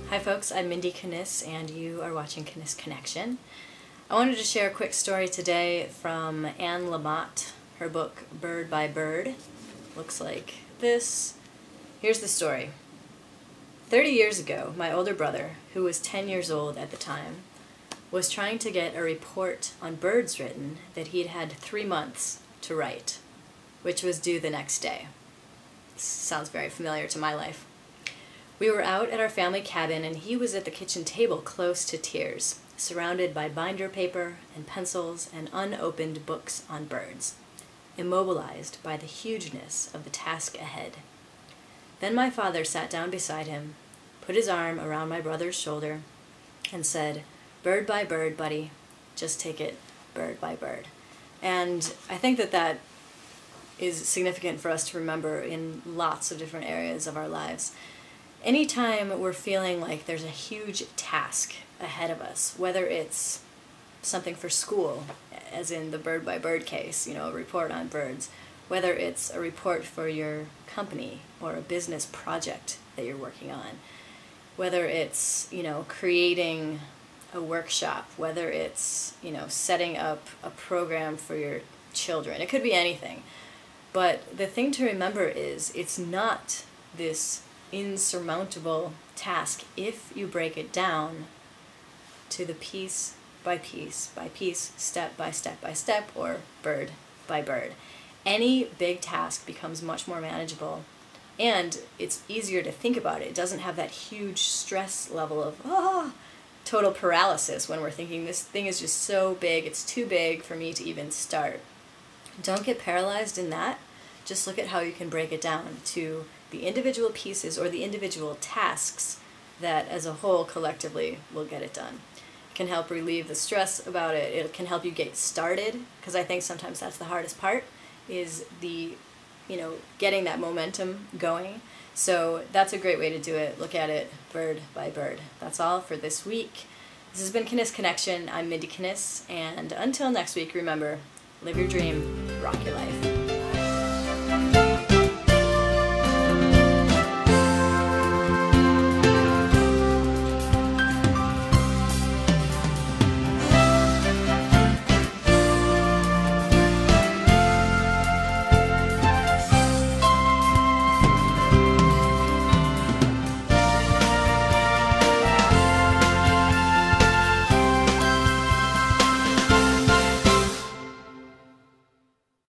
Hi folks, I'm Mindie Kniss and you are watching Kniss Connection. I wanted to share a quick story today from Anne Lamott, her book Bird by Bird. Looks like this. Here's the story. 30 years ago, my older brother, who was 10 years old at the time, was trying to get a report on birds written that he'd had 3 months to write, which was due the next day. This sounds very familiar to my life. We were out at our family cabin and he was at the kitchen table close to tears, surrounded by binder paper and pencils and unopened books on birds, immobilized by the hugeness of the task ahead. Then my father sat down beside him, put his arm around my brother's shoulder, and said, "Bird by bird, buddy, just take it bird by bird." And I think that is significant for us to remember in lots of different areas of our lives. Anytime we're feeling like there's a huge task ahead of us, whether it's something for school, as in the bird by bird case, a report on birds, whether it's a report for your company or a business project that you're working on, whether it's, creating a workshop, whether it's, setting up a program for your children. It could be anything. But the thing to remember is it's not this insurmountable task if you break it down to the piece by piece by piece, step by step by step, or bird by bird. Any big task becomes much more manageable and it's easier to think about it. It doesn't have that huge stress level of total paralysis when we're thinking this thing is just so big, it's too big for me to even start. Don't get paralyzed in that. Just look at how you can break it down to the individual pieces or the individual tasks that as a whole collectively will get it done. It can help relieve the stress about it. It can help you get started, because I think sometimes that's the hardest part, is the, getting that momentum going. So that's a great way to do it. Look at it bird by bird. That's all for this week. This has been Kniss Connection. I'm Mindie Kniss, and until next week, remember, live your dream, rock your life.